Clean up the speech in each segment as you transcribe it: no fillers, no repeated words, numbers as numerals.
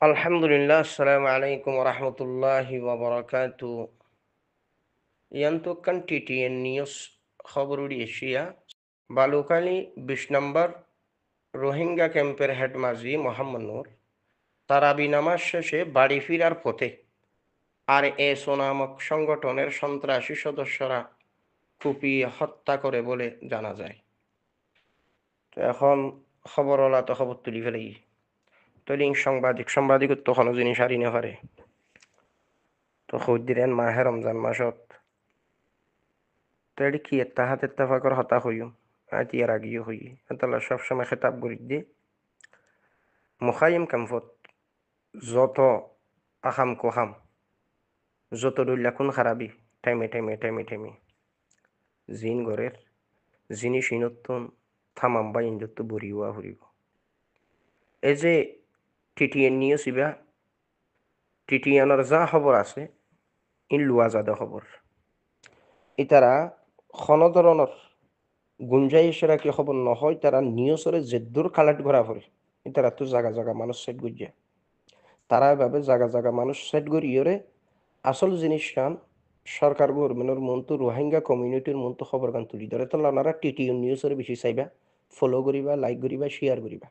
আলহামদুলিল্লাহ, আসসালামু আলাইকুম রহমতুল্লাহি ওবরাকাতু। ইয়ান্তুকান টিটিএন নিউজ খবর এশিয়া বালুকালী ২০ নম্বর রোহিঙ্গা ক্যাম্পের হেড মাজি মোহাম্মদ নূর তারাবি নামাজ শেষে বাড়ি ফিরার পথে আরএসও নামক সংগঠনের সন্ত্রাসী সদস্যরা কুপিয়ে হত্যা করে বলে জানা যায়। তো এখন খবরওয়ালা তো খবর তুলি ফেলেই তৈলিং সাংবাদিকত্ব কোনো জিনিস হারি না পারে। তো খুদিরেন মাহে রমজান মাসত তাইলে কি এত্তাহাত এত্তাফাকর হতা হইম আতি আর আগিয়ে হই তাহলে সবসময় খেতাব করি দিয়ে মুখাইম কামফত যত আহাম কোহাম যত দৈল্যাকুন খারাবি টাইমে জিন গড়ের জিনিস ইনত্তন থামাম বা ইঞ্জত্ত বরিওয়া হরিব এই যে টিটিএন নিয়ে চিবা টিটিএনের যা খবর আছে ইন লুয়া যাদা খবর ইতারা কোনো ধরনের গুঞ্জাইশ রাখি খবর নহয় তারা নিউজরে জেদ্দুর কালেক্ট করা পড়ে তারা তো জায়গা জায়গা মানুষ সেট গুজিয়া তারা এভাবে জায়গা জায়গা মানুষ সেট করি ইরে আসল জিনিস কান সরকার গভর্নমেন্টের মন তো রোহিঙ্গা কমিউনিটির মন তো খবর গান তুলি ধরে তো ওনারা টিটিইউ নিউজের বেশি চাইবা ফলো করিবা লাইক করিবা শেয়ার করিবা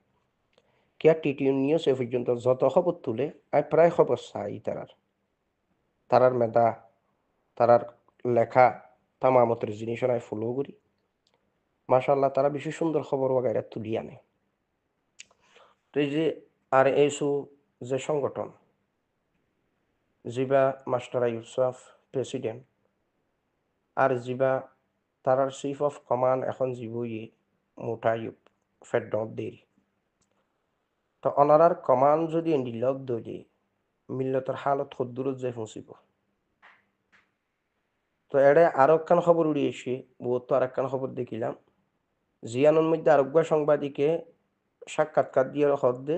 কিয়া টিটিইউ নিউজ এ পর্যন্ত যত খবর তুলে আর প্রায় খবর চাই তারার মেধা তারার লেখা তামামতের জিনিস আমি ফলো করি মাশাআল্লাহ তারা বেশি সুন্দর খবর ওয়াগাইরা তুলি আনে। তো এই যে আরএসও যে সংগঠন জিবা মাস্টার ইউসুফ প্রেসিডেন্ট আর জিবা তারার চিফ অফ কমান্ড এখন জিবই মোটাইব ফেডরত দেরি তো অনারার কমান্ড যদি এন্ডিলক দলি মিল্লতর হালত খদ্দুরত যাই পৌঁছিব। তো এড়ে আরো একখান খবর উড়িয়েছি বহুত তো আর একখান খবর দেখিলাম জিয়ানোর মধ্যে আরোগ্য সাংবাদিকে সাক্ষাৎকার দিয়ে হদ্দে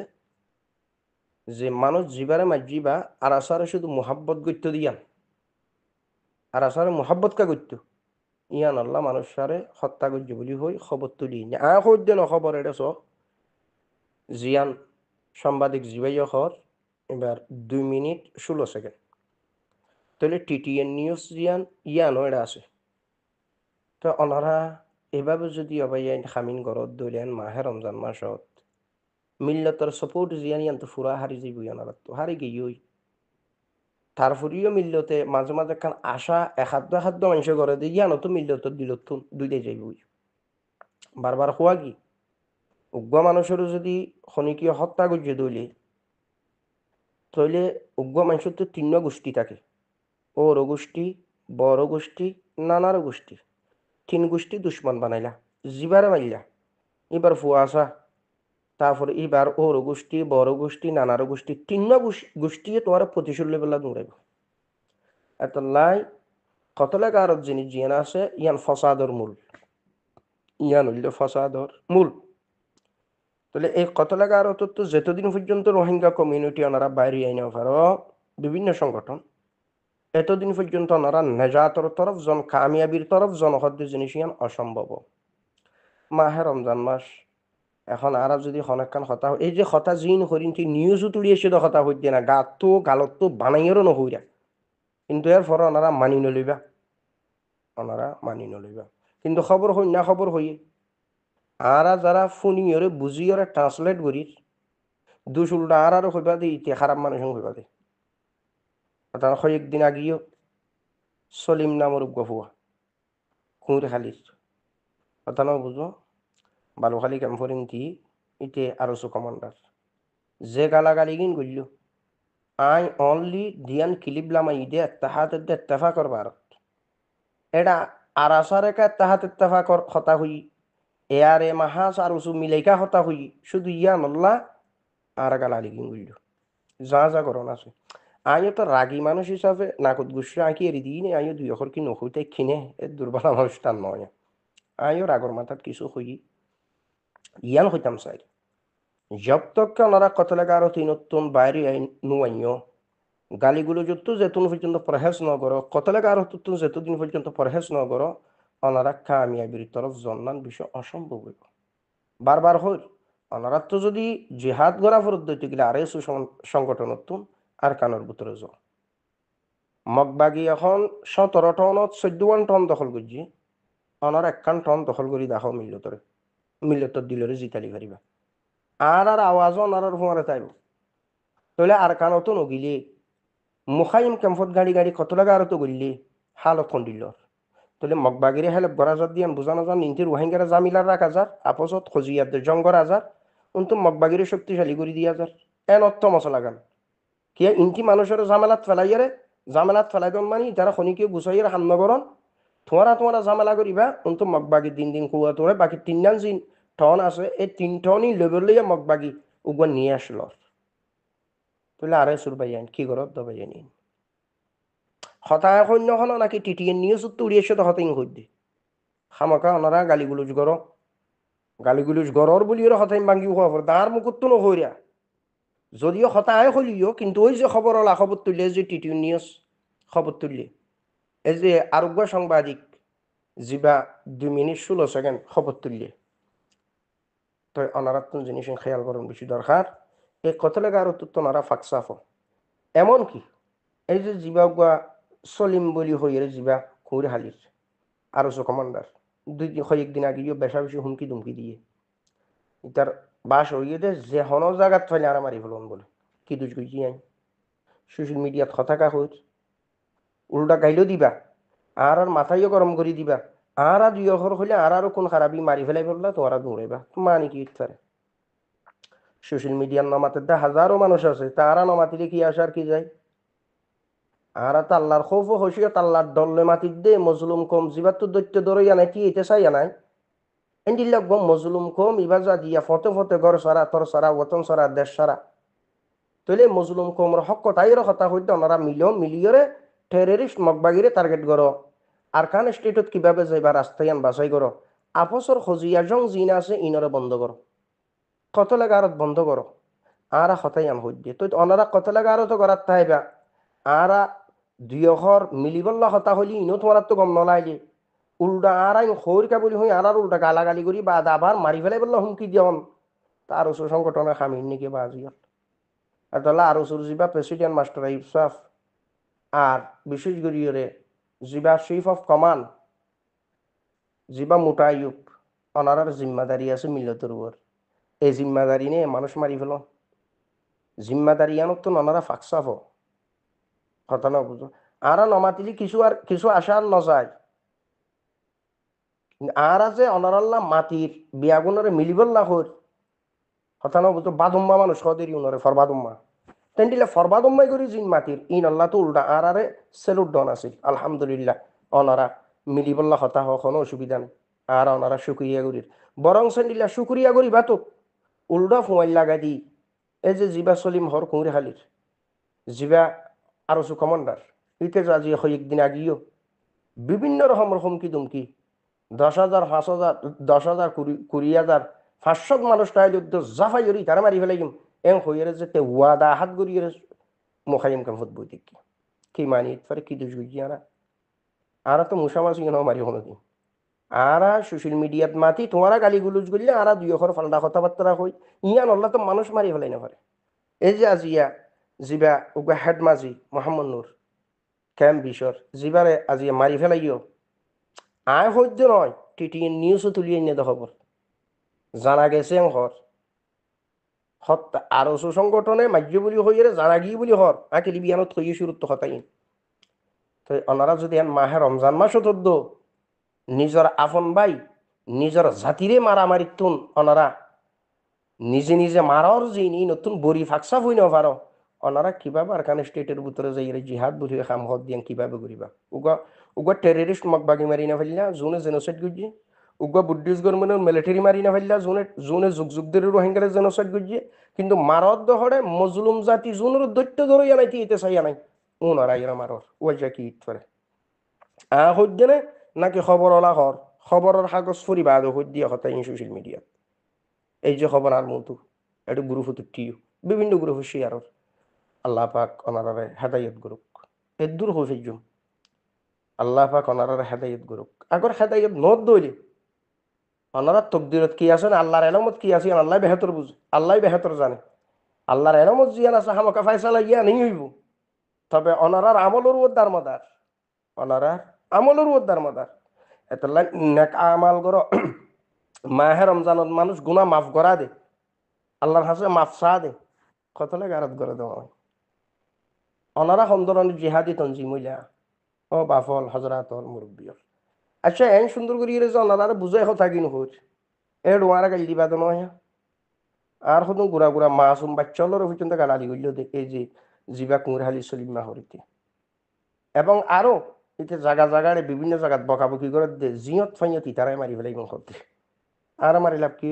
যে মানুষ জিবারে মাজিবা আর আসারে শুধু মোহাব্বত গত্য দিয়ান আর আসারে মোহাব্বত কা গত্য ইয়ান আল্লাহ মানুষারে হত্যা করছে বলি হই খবর তুলি হদ্দে ন খবর এটা জিয়ান সাংবাদিক জিবাইয়া খবর এবার 2 মিনিট 16 সেকেন্ড তাহলে টিটিএন নিউজ জিয়ান ইয়ানো এটা আছে। তো ওনারা এভাবে যদি অবাইন খামিন গরত দলিয়ান মাহে রমজান মাসত মিল্লতর সাপোর্ট জিয়ান ইয়ান তো ফুরা হারি যাইব ইয়ানার তো হারি গিয়েই তারপরেও মিল্লতে মাঝে মাঝে খান আশা এখাদ্য মানুষের ঘরে দিয়ে ইয়ানো তো মিল্লত দিলত দুইটাই যাইবই বারবার হওয়া কি উগ্র মানুষেরও যদি খনিকীয় হত্যা করছে দইলে তইলে উগ্র মানুষের তো 3 গোষ্ঠী থাকে ওর গোষ্ঠী বড় গোষ্ঠী নানার গোষ্ঠী 3 গোষ্ঠী দুশ্মন বানাইলা জিবারে মাইলা এবার ফুয়াশা তারপরে এবার ওর গোষ্ঠী বড় গোষ্ঠী নানার গোষ্ঠী 3 গোষ্ঠী তোমার প্রতিশোধ লেবেলা দৌড়াইব এত লাই কত লেখা আরব জিনিস জিয়ান আছে ইয়ান ফসাদর মূল ইয়ান হইল ফসাদর মূল। তাহলে এই কত লেখা আরো তো যতদিন পর্যন্ত রোহিঙ্গা কমিউনিটি ওনারা বাইরে আইনা পারো বিভিন্ন সংগঠন এতদিন পর্যন্ত ওনারা নেজাতর তরফ কামিয়াবির তরফ জনহদ্দ জিনিস ইয়ান অসম্ভব। মাহে রমজান মাস এখন আর যদি হনেকান হতা এই যে হতা জিন হরিণ নিউজও তুলিয়েছে তো হতা হইতে না গালত তো বানাইয়েরও নহইরা কিন্তু এর ফলে ওনারা মানি নলইবা কিন্তু খবর হই না খবর হই আরা যারা ফুনিয়রে বুঝিয়রে ট্রান্সলেট করি দুশ উল্টা আর হইবা দে ইতে খারাপ মানুষ হইবা দে তার কয়েকদিন আগিও সলিম নামর গফুয়া কুঁড়ে খালির কথা না বুঝো বালুখালী ক্যাম্পরিংটি ইতে আরসো কমান্ডার যে গালাগালি গিন গইল আই অনলি দিয়ান কিলিবলামা ইদে এত্তাহাত এত্তেফা করবার এটা আর আসার একা এত্তাহাত এত্তেফা কর কথা হই এয়ার এ মাহাস আর উসু মিলাইকা হতা হই শুধু ইয়ান আল্লাহ আর গালালি গিন গইল যা করণ আছে আমিও তো রাগী মানুষ হিসাবে নাকত গুসে আঁকি এরি দিই নে আমিও 2 অক্ষর কি নখইতে খিনে এ দুর্বল মানুষটার নয় আমিও রাগর মাথাত কিছু হই ইয়ান হইতাম চাই জব তক ওনারা কত লেখা আরো তিনত্তন বাইরে নুয়াইও গালিগুলো যত যেতুন পর্যন্ত পরহেজ ন করো কত লেখা আরো তুন যেতদিন পর্যন্ত পরহেজ ন করো ওনারা কামিয়াবির তরফ জন্নান বিষয় অসম্ভব হইব বারবার হই অনারাত তো যদি জিহাদ গড়া ফরত দইতে গেলে আরে সংগঠন আর কানোর ভিতরে যাও মগবাগি এখন 17 টনত 14 টন দখল করছি অনার একখান টন দখল করি দেখো মিল্লতর দিলরে জিতালি পারিবা আর আওয়াজও অনার হুঁয়ারে তাইব তাহলে আর কানো তো নগিলে মুখাইম ক্যাম্পত গাড়ি গাড়ি কত লাগা আর তো গড়লে হালত খন্ডিল তাহলে মগবাগিরে হেলে গড়াজার দিয়ান বুঝানো যান নিন্তি রোহিঙ্গারা জামিলার রাখা যার আপসত খজিয়াদের জঙ্গর আজার উন্তু মগবাগিরে শক্তিশালী করে দিয়া যার এন অর্থ মশলা গান কিয়া ইনকি মানুষের জামেলাত ফেলাই দন মানে তারা খনিকে গুছাইয়ের হান্নগরণ তোমারা জামেলা করিবা উন্তু মগবাগি দিন দিন কুয়া তোরে বাকি 3 জিন টন আছে এই 3 টনই লেবেল লইয়া মগবাগি উগবা নিয়ে আসলো তাহলে আরে সুরবাইয়ান কি করত দবাইয়ানি হতায় সৈন্যখন নাকি টিটিএন নিউজ উড়িয়েছে তো হতাইং হইতে খামাকা ওনারা গালিগুলুজ গড়র বলি ওরা হতাইম ভাঙ্গি হওয়া পর দাঁড় মুকুট তো নহরিয়া যদিও হতায় হলিও কিন্তু ওই যে খবর ওলা খবর তুললে যে টিটিএন নিউজ খবর তুললে এই যে আরোগ্য সাংবাদিক জিবা 2 মিনিট 16 সেকেন্ড খবর তুললে তো ওনারা তো জিনিস খেয়াল করেন বেশি দরকার এই কত লেগে আরো তো ওনারা ফাঁকসাফ এমন কি এই যে জিবা সলিম বলি হইয়ের জিবা খুঁড় হালির আরো কমান্ডার কয়েকদিন আগেও বেশা বেশি হুমকি দুমকি দিয়ে তার বাস হইয়ে দে যে হন জায়গাত ফাইলে আর মারি ফেলন বলে কি দুজ গইছি আই সোশ্যাল মিডিয়াত কথা কা হইর উল্টা গাইলেও দিবা আর মাথাইও গরম করে দিবা আর দুই অখর হইলে আর কোন খারাপি মারি ফেলাই বললা তোমরা দৌড়াইবা মানে কি ইচ্ছারে সোশ্যাল মিডিয়ার নমাতে হাজারো মানুষ আছে তারা নমাতিলে কি আসার কি যায় আর আল্লাহর খৌফ হইসিও আল্লাহর দল্লে মাতির দে মজলুম কম জিবার তো দৈত্য দরইয়া নাই কি এটা চাইয়া নাই এন্ডিল্লা গম মজলুম কম ইবা যা দিয়া ফতে ফতে ঘর সারা তর সারা ওতন সারা দেশ সারা তইলে মজলুম কমর হক তাইর কথা হইতে ওনারা মিলিয়রে টেররিস্ট মগবাগিরে টার্গেট করো আর কান স্টেটত কিভাবে যাইবা রাস্তায়ান বাছাই করো আপসর খজিয়া জং জিনা আছে ইনরে বন্ধ করো কত লাগা আরত বন্ধ করো আর হতাইয়ান হইতে তো ওনারা কত লাগা আরত করার তাইবা আর দুই অখর মিলিবল্লা হতা হলি ইনো তোমার তো গম নলাইলে উল্টা আর আইন খৈরকা বলি হই আর উল্টা গালাগালি করি বা আবার মারি ফেলাই বললা হুমকি দিয়ন তার ওসব সংগঠনের খামির নাকি বাজিয়ল আর তাহলে আর ওসুর জিবা প্রেসিডেন্ট মাস্টার ইফসাফ আর বিশেষ করিয়ে জিবা চিফ অফ কমান্ড জিবা মুতাইয়ুব অনারার জিম্মাদারি আছে মিল্লতের উপর এই জিম্মাদারি নিয়ে মানুষ মারি ফেল জিম্মাদারি আনত তো ওনারা ফাঁকসাফ কথা না বুঝো আর নমাতিলি কিছু আশা আর নযায় আর আছে অনারাল্লাহ মাটির বিয়াগুনরে মিলিবল্লা হর কথা না বুঝো বাদুম্মা মানুষ হদেরই উনরে ফরবাদুম্মা তেন দিলে ফরবাদুম্মাই করি জিন মাটির ইন আল্লাহ তো উল্টা আর আরে সেলুট ডন আছিল আলহামদুলিল্লাহ অনারা মিলিবল্লা হতা কোনো অসুবিধা নেই আর ওনারা শুক্রিয়া করির বরং সেন্ডিল্লা শুক্রিয়া করি বা তো উল্টা ফুয়াই লাগা দি এই যে জিবা সলিম হর কুঁড়ে খালির জিবা আরো কমান্ডার ইতে আজি কয়েকদিন আগিও বিভিন্ন রকমের হুমকি দুমকি 10,000 5,000 10,000 20,000 500 মানুষ তাই যুদ্ধ জাফাই করি তারা মারি ফেলাই এং হইয়ে যে ওয়াদা হাত গড়িয়ে মুখাইম কামফত বই দেখি কি মানি ফারে কি দুষ গুজি আর তো মুসামাসি মারি হলো দিন আর সোশ্যাল মিডিয়াত মাতি তোমারা গালি গুলুজ করলে আর দুই অখর ফাল্টা কথাবার্তা হই ইয়ান আল্লাহ তো মানুষ মারি ফেলাই না পারে এই যে আজিয়া জিবা উগা হেড মাজি মোহাম্মদ নূর ক্যাম্প বিশর জিবারে আজিয়া মারি ফেলাইও আয় হইতে নয় টিটিএন নিউজও তুলিয়ে নিয়ে খবর জানা গেছে হর হত্যা আর সংগঠনে মাজ্য বলি হইয়ে জানা গিয়ে বলি হর আকে লিবিয়ানত হইয়ে শুরুত্ব হতাই তো ওনারা যদি মাহে রমজান মাসও তদ্দ নিজের আপন ভাই নিজের জাতিরে মারামারি তুন ওনারা নিজে নিজে মারার যিনি নতুন বড়ি ফাঁকসা হই না পারো ওনারা কিভাবে আর কানে স্টেটের ভিতরে যাই জিহাদ বুঝি খাম হদ দিয়ে কিভাবে করিবা উগা উগা টেররিস্ট মগবাগি মারি না ফেললা জোনে জেনোসাইড গুজি উগা বুদ্ধিস্ট গভর্নমেন্টের মিলিটারি মারি না ফেললা জোনে যুগ ধরে রোহিঙ্গারে জেনোসাইড গুজি কিন্তু মারত দহরে মজলুম জাতি জোনের দৈত্য ধরে নাই এতে চাই নাই ওনারা এরা মারর ওইটা কি করে হদ্যে নাকি খবর ওলা হর খবরের কাগজ ফুরিবা হদ্যিয়া হতাই সোশ্যাল মিডিয়া এই যে খবর আর মতো একটু গ্রুপ টিও বিভিন্ন গ্রুপ শেয়ারর আল্লাহ পাক ওনারারে হেদায়ত করুক এর দূর হয়ে ফেজুম আল্লাহ পাক ওনারারে হেদায়ত করুক আগর হেদায়ত নত দইলে ওনারা তকদিরত কি আছেন, আল্লাহর এলমত কি আছে, আল্লাহ বেহতর বুঝে, আল্লাহ বেহতর জানে। আল্লাহর এলমত জিয়ান আছে হামকা ফায়সালা ইয়া নেই হইব। তবে অনারার আমলের উপর দারমদার, অনারার আমলের উপর দারমদার। এত নেক আমাল করো, মাহে রমজানত মানুষ গুনাহ মাফ করা দে, আল্লাহর হাসে মাফ চা দে, কত লাগে আরত করে দেওয়া হয়। অনারা সমদরণী জিহাদি তঞ্জিম হইলা ও বাফল হজরাতল মুরব্বিয়ল। আচ্ছা এন সুন্দর করি যে অনারা বুঝাই কথা কি নহর এ ডোয়ারা গাল দিবা তো নয়। আর হতো গুড়া গুড়া মাসুম বাচ্চালোর পর্যন্ত গালালি হইল এই যে জিবা কুমুর হালি সলিম মাহরিতে। এবং আরো এতে জায়গা জায়গায় বিভিন্ন জায়গাত বকাবকি করে দে জিয়ত ফাইয়ত ইতারাই মারি ফেলাই করতে। আর মারি লাভ কি?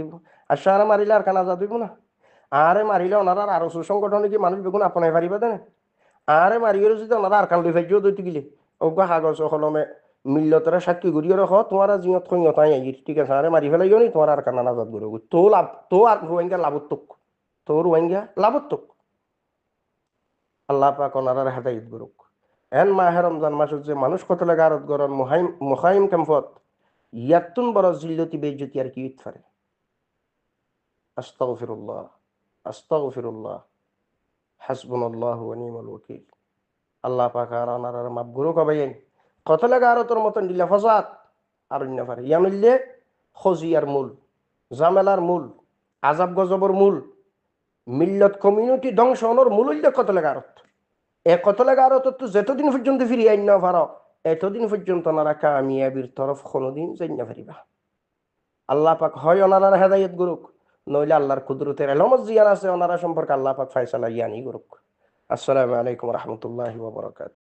আচ্ছা আর মারিলে আর কানা যা দিব না? আরে মারিলে ওনারা আরো সুসংগঠনে কি মানুষ বেগুন আপনাই পারিবা দেন? আরে মারিয়ে যদি ওনারা আর কান লই ফাইজিও দইতে গিলে অজ্ঞ কাগজ কলমে মিল্লতরা সাক্ষী ঘুরিয়ে রাখ তোমার জিয়ত ফাইয়ত আই ঠিক আছে আরে মারি ফেলাই নি তোমার আর কানা নাজাদ গড়ে তো লাভ তো আর রোহিঙ্গা লাভত্তক, তো রোহিঙ্গা লাভত্তক। আল্লাহ পাক ওনারা হেদায়েত করুক। এন মাহে রমজান মাসে যে মানুষ কত লাগে আরত গরন মুহাইম ক্যাম্পত ইয়াতুন বড় জিল্লতি বেজ্জতি আর কি ইতফারে। আস্তাগফিরুল্লাহ, আস্তাগফিরুল্লাহ, হাসবুনাল্লাহু ওয়া নি'মাল ওয়াকিল। আল্লাহ পাক আর ওনারা মাফ করুক আবাইন। কত লাগে আরতর মতন দিলা ফসাদ আর অন্য পারে ইয়ামিল্লে খজিয়ার মূল, জামেলার মূল, আজাব গজবর মূল, মিল্লত কমিউনিটি ধ্বংসনের মূল হইলে কত লাগে আরত। এ কত লাগে আরত তো যতদিন পর্যন্ত ফিরিয়ে আইন না পারো এতদিন পর্যন্ত ওনারা কামিয়াবির তরফ কোনোদিন যাই না পারিবা। আল্লাহ পাক হয় ওনারা হেদায়েত করুক, নইলে আল্লাহর কুদরতের এলমত জিয়ান আছে ওনারা সম্পর্কে আল্লাহ পাক ফায়সালা ইয়ানি করুক। আসসালামু আলাইকুম রহমতুল্লাহি ওয়া বারাকাতুহু।